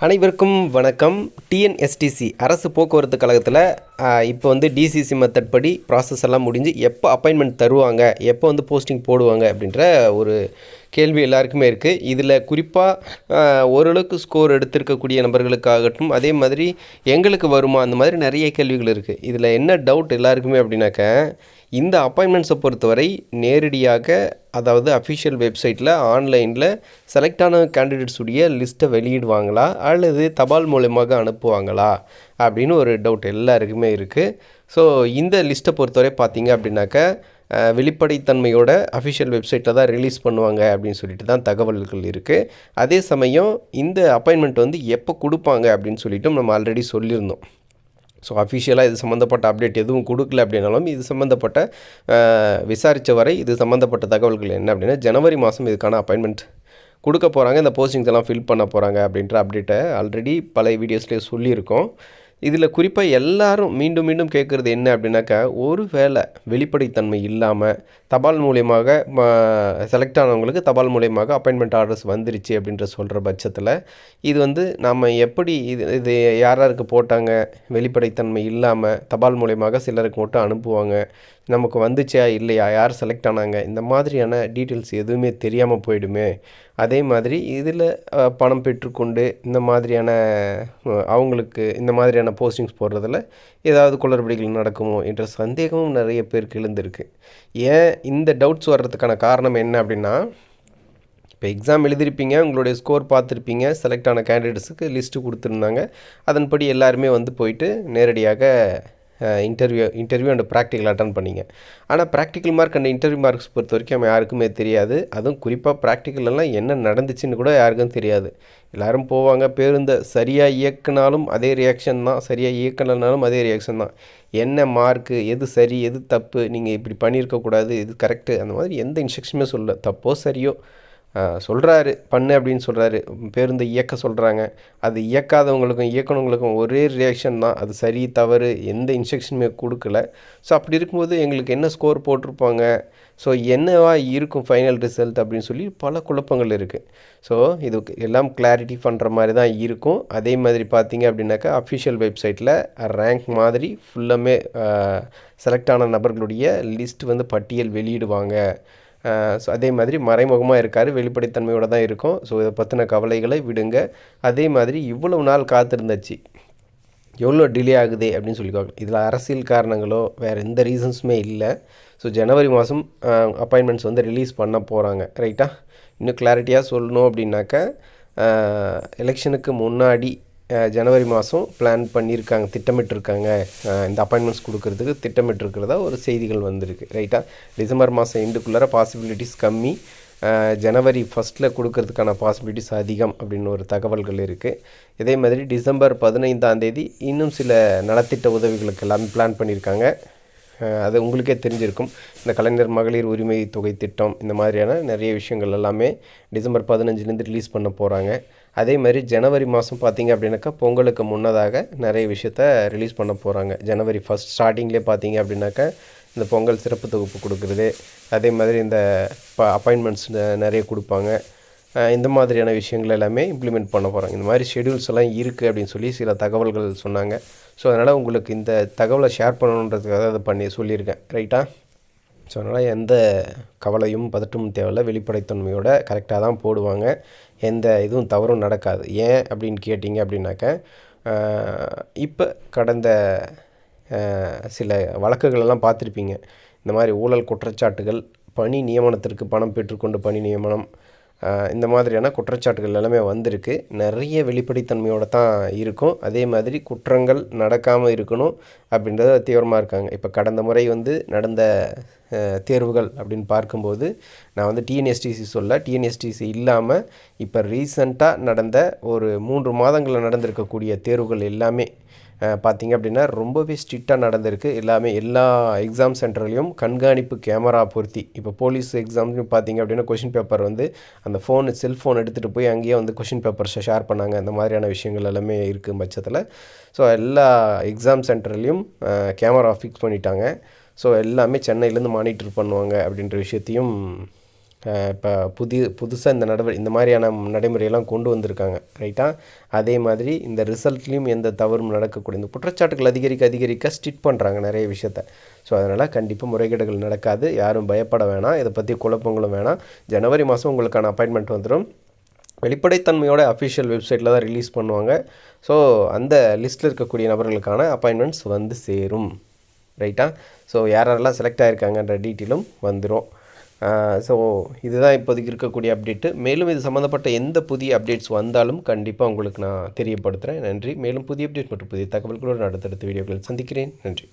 அனைவருக்கும் வணக்கம். டிஎன்எஸ்டிசி அரசு போக்குவரத்து கழகத்தில் இப்போ வந்து டிசிசி மெத்தட் படி ப்ராசஸ் எல்லாம் முடிஞ்சு எப்போ அப்பாயின்மெண்ட் தருவாங்க, எப்போ வந்து போஸ்டிங் போடுவாங்க அப்படின்ற ஒரு கேள்வி எல்லாருக்குமே இருக்குது. இதில் குறிப்பாக ஓரளவுக்கு ஸ்கோர் எடுத்திருக்கக்கூடிய நபர்களுக்காகட்டும், அதே மாதிரி எங்களுக்கு வருமா, அந்த மாதிரி நிறைய கேள்விகள் இருக்குது. இதில் என்ன டவுட் எல்லாருக்குமே அப்படின்னாக்க, இந்த அப்பாயின்மெண்ட்ஸை பொறுத்தவரை நேரடியாக, அதாவது அஃபிஷியல் வெப்சைட்டில் ஆன்லைனில் செலக்டான கேண்டிடேட்ஸுடைய லிஸ்ட்டை வெளியிடுவாங்களா அல்லது தபால் மூலமாக அனுப்புவாங்களா அப்படின்னு ஒரு டவுட் எல்லாருக்குமே இருக்குது. ஸோ இந்த லிஸ்ட்டை பொறுத்தவரை பார்த்தீங்க அப்படின்னாக்க வெளிப்படைத்தன்மையோட அஃபிஷியல் வெப்சைட்டில் தான் ரிலீஸ் பண்ணுவாங்க அப்படின்னு சொல்லிட்டு தான் தகவல்கள் இருக்குது. அதே சமயம் இந்த அப்பாயின்மெண்ட் வந்து எப்போ கொடுப்பாங்க அப்படின்னு சொல்லிட்டும் நம்ம ஆல்ரெடி சொல்லியிருந்தோம். ஸோ அஃபிஷியலாக இது சம்மந்தப்பட்ட அப்டேட் எதுவும் கொடுக்கல அப்படின்னாலும், இது சம்மந்தப்பட்ட விசாரித்த வரை இது சம்மந்தப்பட்ட தகவல்கள் என்ன அப்படின்னா, ஜனவரி மாதம் இதுக்கான அப்பாயின்மெண்ட் கொடுக்க போகிறாங்க, இந்த போஸ்டிங்ஸ் எல்லாம் ஃபில் பண்ண போகிறாங்க அப்படின்ற அப்டேட்டை ஆல்ரெடி பல வீடியோஸ்லேயே சொல்லியிருக்கோம். இதில் குறிப்பாக எல்லாரும் மீண்டும் மீண்டும் கேட்குறது என்ன அப்படின்னாக்கா, ஒரு வேளை வெளிப்படைத்தன்மை இல்லாமல் தபால் மூலியமாக செலக்ட் ஆனவங்களுக்கு தபால் மூலியமாக அப்பாயின்மெண்ட் ஆர்டர்ஸ் வந்துருச்சு அப்படின்ற சொல்கிற பட்சத்தில், இது வந்து நம்ம எப்படி இது யாருக்கு போட்டாங்க, வெளிப்படைத்தன்மை இல்லாமல் தபால் மூலியமாக சிலருக்கு மட்டும் அனுப்புவாங்க, நமக்கு வந்துச்சா இல்லையா, யார் செலக்ட் ஆனாங்க, இந்த மாதிரியான டீட்டெயில்ஸ் எதுவுமே தெரியாமல் போயிடுமே. அதே மாதிரி இதில் பணம் பெற்றுக்கொண்டு இந்த மாதிரியான அவங்களுக்கு இந்த மாதிரியான போஸ்டிங்ஸ் போடுறதில் ஏதாவது குளறுபடிகள் நடக்குமோ என்ற சந்தேகமும் நிறைய பேருக்கு எழுந்திருக்கு. ஏன் இந்த டவுட்ஸ் வர்றதுக்கான காரணம் என்ன அப்படின்னா, இப்போ எக்ஸாம் எழுதிருப்பீங்க, உங்களுடைய ஸ்கோர் பார்த்துருப்பீங்க, செலக்ட் ஆன கேண்டிடேட்ஸுக்கு லிஸ்ட்டு கொடுத்துருந்தாங்க, அதன்படி எல்லாருமே வந்து போயிட்டு நேரடியாக இன்டர்வியூ அண்ட் ப்ராக்டிக்கல் அட்டன் பண்ணிங்க. ஆனால் practical mark and interview marks பொறுத்த வரைக்கும் நம்ம யாருக்குமே தெரியாது. அதுவும் குறிப்பாக ப்ராக்டிக்கல்லாம் என்ன நடந்துச்சுன்னு கூட யாருக்கும் தெரியாது. எல்லோரும் போவாங்க, பேருந்தை சரியாக இயக்குனாலும் அதே ரியாக்ஷன் தான், சரியாக இயக்கலைனாலும் அதே ரியாக்ஷன் தான். என்ன மார்க்கு, எது சரி எது தப்பு, நீங்கள் இப்படி பண்ணியிருக்கக்கூடாது, இது கரெக்டு, அந்த மாதிரி எந்த இன்ஸ்ட்ரக்ஷனுமே சொல்ல, தப்போ சரியோ சொல்கிறாரு பண்ணு அப்படின்னு சொல்கிறாரு, பேருந்து இயக்க சொல்கிறாங்க, அது இயக்காதவங்களுக்கும் இயக்கணவங்களுக்கும் ஒரே ரியாக்ஷன் தான், அது சரி தவறு எந்த இன்ஸ்ட்ரக்ஷனுமே கொடுக்கல. ஸோ அப்படி இருக்கும்போது எங்களுக்கு என்ன ஸ்கோர் போட்டிருப்பாங்க, ஸோ என்னவா இருக்கும் ஃபைனல் ரிசல்ட் அப்படின்னு சொல்லி பல குழப்பங்கள் இருக்குது. ஸோ இதுக்கு எல்லாம் கிளாரிட்டி பண்ணுற மாதிரி தான் இருக்கும். அதே மாதிரி பார்த்தீங்க அப்படின்னாக்கா அஃபிஷியல் வெப்சைட்டில் ரேங்க் மாதிரி ஃபுல்லாமே செலக்ட் ஆன நபர்களுடைய லிஸ்ட் வந்து பட்டியல் வெளியிடுவாங்க. ஸோ அதே மாதிரி மறைமுகமாக இருக்கார், வெளிப்படைத்தன்மையோடு தான் இருக்கும். ஸோ இதை பற்றின கவலைகளை விடுங்க. அதே மாதிரி இவ்வளவு நாள் காத்திருந்தாச்சு, எவ்வளோ டிலே ஆகுது அப்படின்னு சொல்லிக்குவாங்க. இதில் அரசியல் காரணங்களோ வேறு எந்த ரீசன்ஸுமே இல்லை. ஸோ ஜனவரி மாதம் அப்பாயின்மெண்ட்ஸ் வந்து ரிலீஸ் பண்ண போகிறாங்க, ரைட்டா? இன்னும் கிளாரிட்டியாக சொல்லணும் அப்படின்னாக்கா, எலெக்ஷனுக்கு முன்னாடி ஜனவரி மாதம் பிளான் பண்ணியிருக்காங்க, திட்டமிட்டிருக்காங்க, இந்த அப்பாயின்மெண்ட்ஸ் கொடுக்கறதுக்கு திட்டமிட்டிருக்கிறதா ஒரு செய்திகள் வந்திருக்கு, ரைட்டா? டிசம்பர் மாதம் எண்டுக்குள்ளார பாசிபிலிட்டிஸ் கம்மி, ஜனவரி ஃபஸ்ட்டில் கொடுக்கறதுக்கான பாசிபிலிட்டிஸ் அதிகம் அப்படின்னு ஒரு தகவல்கள் இருக்குது. இதே மாதிரி டிசம்பர் 15 இன்னும் சில நலத்திட்ட உதவிகளுக்கு எல்லாமே பிளான் பண்ணியிருக்காங்க. அது உங்களுக்கே தெரிஞ்சிருக்கும். இந்த கலைஞர் மகளிர் உரிமை தொகை திட்டம், இந்த மாதிரியான நிறைய விஷயங்கள் எல்லாமே டிசம்பர் 15 ரிலீஸ் பண்ண போகிறாங்க. அதே மாதிரி ஜனவரி மாதம் பார்த்திங்க அப்படின்னாக்கா பொங்கலுக்கு முன்னதாக நிறைய விஷயத்த ரிலீஸ் பண்ண போகிறாங்க. ஜனவரி ஃபஸ்ட் ஸ்டார்டிங்லேயே பார்த்திங்க அப்படின்னாக்கா இந்த பொங்கல் சிறப்பு தொகுப்பு கொடுக்குறது, அதே மாதிரி இந்த அப்பாயின்மெண்ட்ஸ் நிறைய கொடுப்பாங்க. இந்த மாதிரியான விஷயங்கள் எல்லாமே இம்ப்ளிமெண்ட் பண்ண போகிறாங்க. இந்த மாதிரி ஷெடியூல்ஸ் எல்லாம் இருக்குது அப்படின்னு சொல்லி சில தகவல்கள் சொன்னாங்க. ஸோ அதனால் உங்களுக்கு இந்த தகவலை ஷேர் பண்ணணுன்றதுக்காக அதை சொல்லியிருக்கேன், ரைட்டா? ஸோ அதனால் எந்த கவலையும் பதட்டமும் தேவையில்லை, வெளிப்படைத்தன்மையோட கரெக்டாக தான் போடுவாங்க, எந்த இதுவும் தவறும் நடக்காது. ஏன் அப்படின்னு கேட்டிங்க அப்படின்னாக்க, இப்போ கடந்த சில வழக்குகளெல்லாம் பார்த்துருப்பீங்க. இந்த மாதிரி ஊழல் குற்றச்சாட்டுகள், பணி நியமனத்திற்கு பணம் பெற்றுக்கொண்டு பணி நியமனம், இந்த மாதிரியான குற்றச்சாட்டுகள் எல்லாமே வந்திருக்கு. நிறைய வெளிப்படைத்தன்மையோடு தான் இருக்கும். அதே மாதிரி குற்றங்கள் நடக்காமல் இருக்கணும் அப்படின்றத தீவிரமாக இருக்காங்க. இப்போ கடந்த முறை வந்து நடந்த தேர்வுகள் அப்படின்னு பார்க்கும்போது, நான் வந்து டிஎன்எஸ்டிசி டிஎன்எஸ்டிசி இல்லாமல் இப்போ ரீசண்டாக நடந்த ஒரு 3 மாதங்களில் நடந்திருக்கக்கூடிய தேர்வுகள் எல்லாமே பார்த்திங்க அப்படின்னா ரொம்பவே ஸ்ட்ரிக்டாக நடந்திருக்கு. எல்லா எக்ஸாம் சென்டர்லேயும் கண்காணிப்பு கேமரா பொருத்தி, இப்போ போலீஸ் எக்ஸாம்லையும் பார்த்திங்க அப்படின்னா கொஷின் பேப்பர் வந்து அந்த செல்ஃபோன் எடுத்துகிட்டு போய் அங்கேயே வந்து கொஷின் பேப்பர்ஸை ஷேர் பண்ணாங்க. அந்த மாதிரியான விஷயங்கள் எல்லாமே இருக்குது பட்சத்தில், ஸோ எல்லா எக்ஸாம் சென்டர்லேயும் கேமரா ஃபிக்ஸ் பண்ணிட்டாங்க. ஸோ எல்லாமே சென்னையிலேருந்து மானிட்டர் பண்ணுவாங்க அப்படின்ற விஷயத்தையும் இப்போ புதுசாக இந்த மாதிரியான நடைமுறையெல்லாம் கொண்டு வந்திருக்காங்க ரைட்டா. அதே மாதிரி இந்த ரிசல்ட்லேயும் எந்த தவறும் நடக்கக்கூடிய இந்த குற்றச்சாட்டுகள் அதிகரிக்க ஸ்ட்ரிக்ட் பண்ணுறாங்க நிறைய விஷயத்த. ஸோ அதனால் கண்டிப்பாக முறைகேடுகள் நடக்காது, யாரும் பயப்பட வேணாம், இதை பற்றி குழப்பங்களும் வேணாம். ஜனவரி மாதம் உங்களுக்கான அப்பாயின்மெண்ட் வந்துடும். வெளிப்படைத்தன்மையோட அஃபிஷியல் வெப்சைட்டில் தான் ரிலீஸ் பண்ணுவாங்க. ஸோ அந்த லிஸ்ட்டில் இருக்கக்கூடிய நபர்களுக்கான அப்பாயின்மெண்ட்ஸ் வந்து சேரும் ரைட்டா. ஸோ யாரெல்லாம் செலக்ட் ஆகிருக்காங்கன்ற டீட்டெயிலும் வந்துடும். ஸோ இதுதான் இப்போதைக்கு இருக்கக்கூடிய அப்டேட்டு. மேலும் இது சம்மந்தப்பட்ட எந்த புதிய அப்டேட்ஸ் வந்தாலும் கண்டிப்பாக உங்களுக்கு நான் தெரியப்படுத்துகிறேன். நன்றி. மேலும் புதிய அப்டேட் மற்றும் புதிய தகவல்களோடு அடுத்தடுத்த வீடியோக்களில் சந்திக்கிறேன். நன்றி.